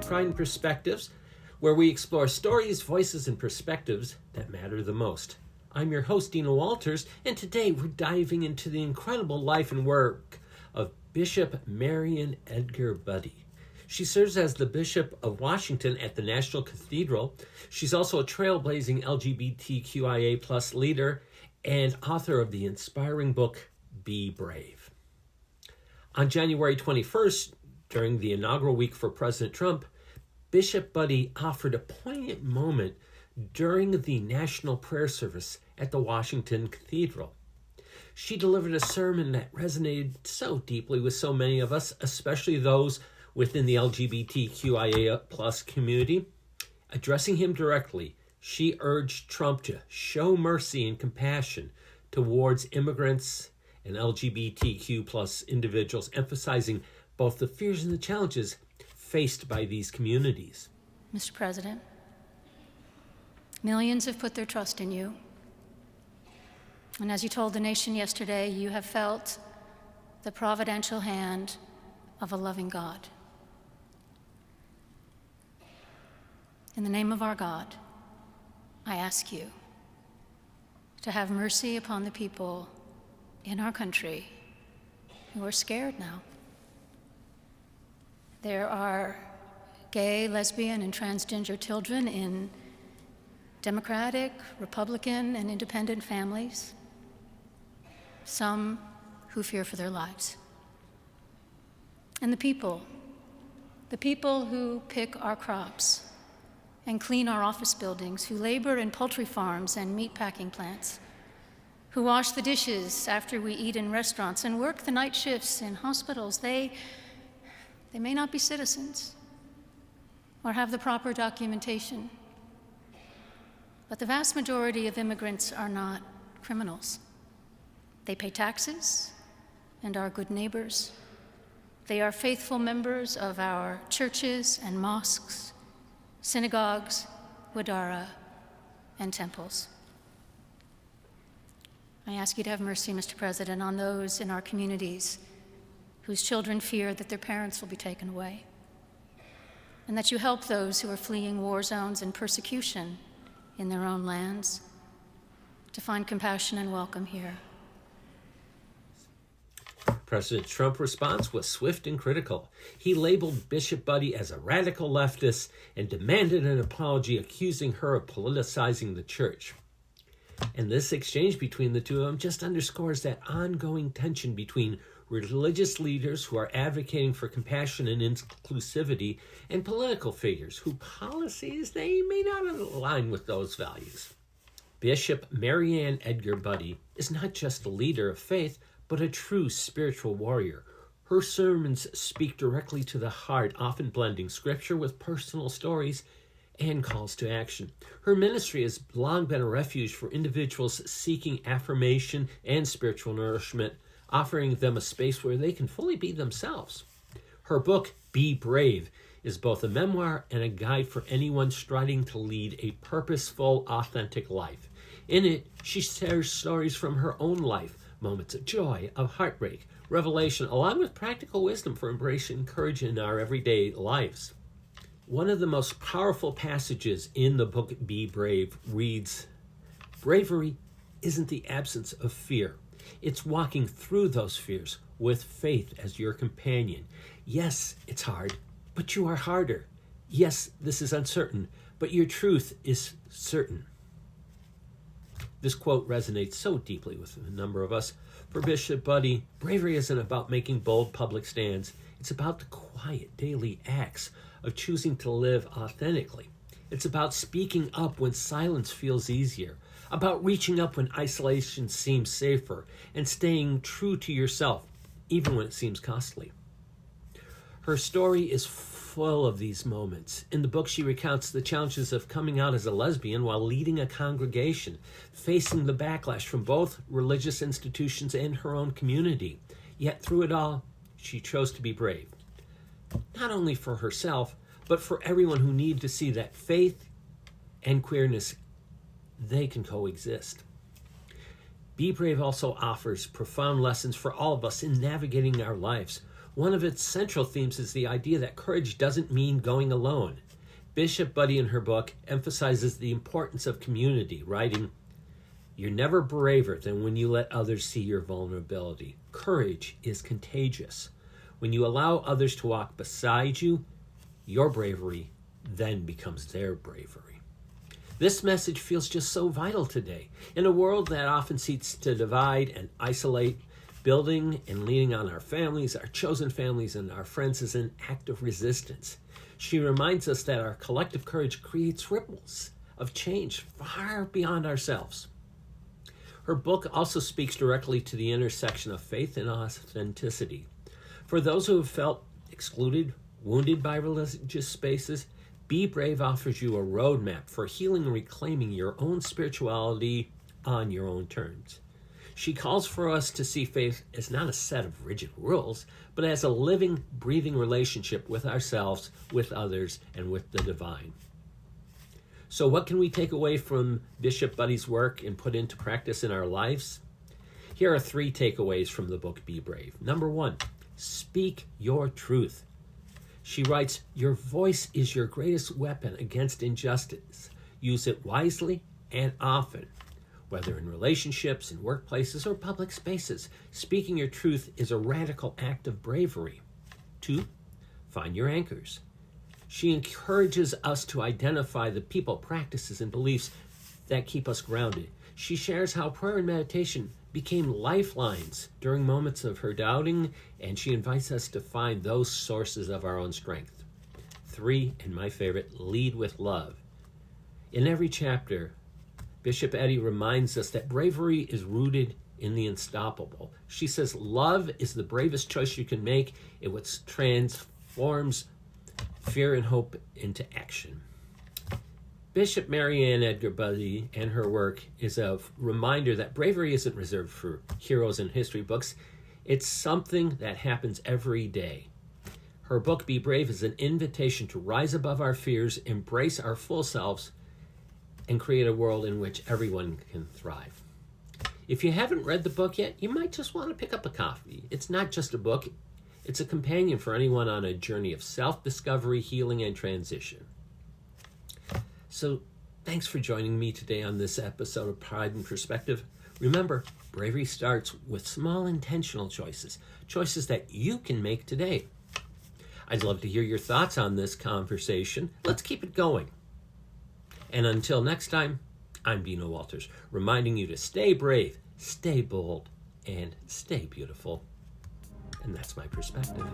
Pride and Perspectives, where we explore stories, voices, and perspectives that matter the most. I'm your host, Dina Walters, and today we're diving into the incredible life and work of Bishop Mariann Edgar Budde. She serves as the Bishop of Washington at the National Cathedral. She's also a trailblazing LGBTQIA+ leader and author of the inspiring book, Be Brave. On January 21st, during the inaugural week for President Trump, Bishop Budde offered a poignant moment during the national prayer service at the Washington Cathedral. She delivered a sermon that resonated so deeply with so many of us, especially those within the LGBTQIA+ community. Addressing him directly, she urged Trump to show mercy and compassion towards immigrants and LGBTQ+ individuals, emphasizing both the fears and the challenges faced by these communities. Mr. President, millions have put their trust in you. And as you told the nation yesterday, you have felt the providential hand of a loving God. In the name of our God, I ask you to have mercy upon the people in our country who are scared now. There are gay, lesbian, and transgender children in Democratic, Republican, and independent families, some who fear for their lives. And the people who pick our crops and clean our office buildings, who labor in poultry farms and meat packing plants, who wash the dishes after we eat in restaurants and work the night shifts in hospitals, they may not be citizens or have the proper documentation, but the vast majority of immigrants are not criminals. They pay taxes and are good neighbors. They are faithful members of our churches and mosques, synagogues, wadara, and temples. I ask you to have mercy, Mr. President, on those in our communities whose children fear that their parents will be taken away, and that you help those who are fleeing war zones and persecution in their own lands to find compassion and welcome here. President Trump's response was swift and critical. He labeled Bishop Budde as a radical leftist and demanded an apology, accusing her of politicizing the church. And this exchange between the two of them just underscores that ongoing tension between religious leaders who are advocating for compassion and inclusivity and political figures whose policies they may not align with those values. Bishop Mariann Edgar Budde is not just a leader of faith, but a true spiritual warrior. Her sermons speak directly to the heart, often blending scripture with personal stories and calls to action. Her ministry has long been a refuge for individuals seeking affirmation and spiritual nourishment, offering them a space where they can fully be themselves. Her book, Be Brave, is both a memoir and a guide for anyone striving to lead a purposeful, authentic life. In it, she shares stories from her own life, moments of joy, of heartbreak, revelation, along with practical wisdom for embracing courage in our everyday lives. One of the most powerful passages in the book, Be Brave, reads, "Bravery isn't the absence of fear. It's walking through those fears with faith as your companion. Yes, it's hard, but you are harder. Yes, this is uncertain, but your truth is certain." This quote resonates so deeply with a number of us. For Bishop Budde, bravery isn't about making bold public stands. It's about the quiet daily acts of choosing to live authentically. It's about speaking up when silence feels easier, about reaching up when isolation seems safer, and staying true to yourself, even when it seems costly. Her story is full of these moments. In the book, she recounts the challenges of coming out as a lesbian while leading a congregation, facing the backlash from both religious institutions and her own community. Yet through it all, she chose to be brave. Not only for herself, but for everyone who needs to see that faith and queerness, they can coexist. Be Brave also offers profound lessons for all of us in navigating our lives. One of its central themes is the idea that courage doesn't mean going alone. Bishop Budde, in her book, emphasizes the importance of community, writing, "You're never braver than when you let others see your vulnerability. Courage is contagious. When you allow others to walk beside you, your bravery then becomes their bravery." This message feels just so vital today. In a world that often seeks to divide and isolate, building and leaning on our families, our chosen families, and our friends is an act of resistance. She reminds us that our collective courage creates ripples of change far beyond ourselves. Her book also speaks directly to the intersection of faith and authenticity. For those who have felt excluded, wounded by religious spaces, Be Brave offers you a roadmap for healing and reclaiming your own spirituality on your own terms. She calls for us to see faith as not a set of rigid rules, but as a living, breathing relationship with ourselves, with others, and with the divine. So what can we take away from Bishop Budde's work and put into practice in our lives? Here are 3 takeaways from the book Be Brave. Number 1, speak your truth. She writes, "Your voice is your greatest weapon against injustice. Use it wisely and often. Whether in relationships, in workplaces, or public spaces, speaking your truth is a radical act of bravery." 2, find your anchors. She encourages us to identify the people, practices, and beliefs that keep us grounded. She shares how prayer and meditation became lifelines during moments of her doubting, and she invites us to find those sources of our own strength. 3, and my favorite, lead with love. In every chapter, Bishop Eddy reminds us that bravery is rooted in the unstoppable. She says love is the bravest choice you can make. It what transforms fear and hope into action. Bishop Mariann Edgar Budde and her work is a reminder that bravery isn't reserved for heroes in history books. It's something that happens every day. Her book, Be Brave, is an invitation to rise above our fears, embrace our full selves, and create a world in which everyone can thrive. If you haven't read the book yet, you might just want to pick up a copy. It's not just a book, it's a companion for anyone on a journey of self-discovery, healing, and transition. So, thanks for joining me today on this episode of Pride and Perspective. Remember, bravery starts with small intentional choices that you can make today. I'd love to hear your thoughts on this conversation. Let's keep it going. And until next time, I'm Dina Walters, reminding you to stay brave, stay bold, and stay beautiful. And that's my perspective.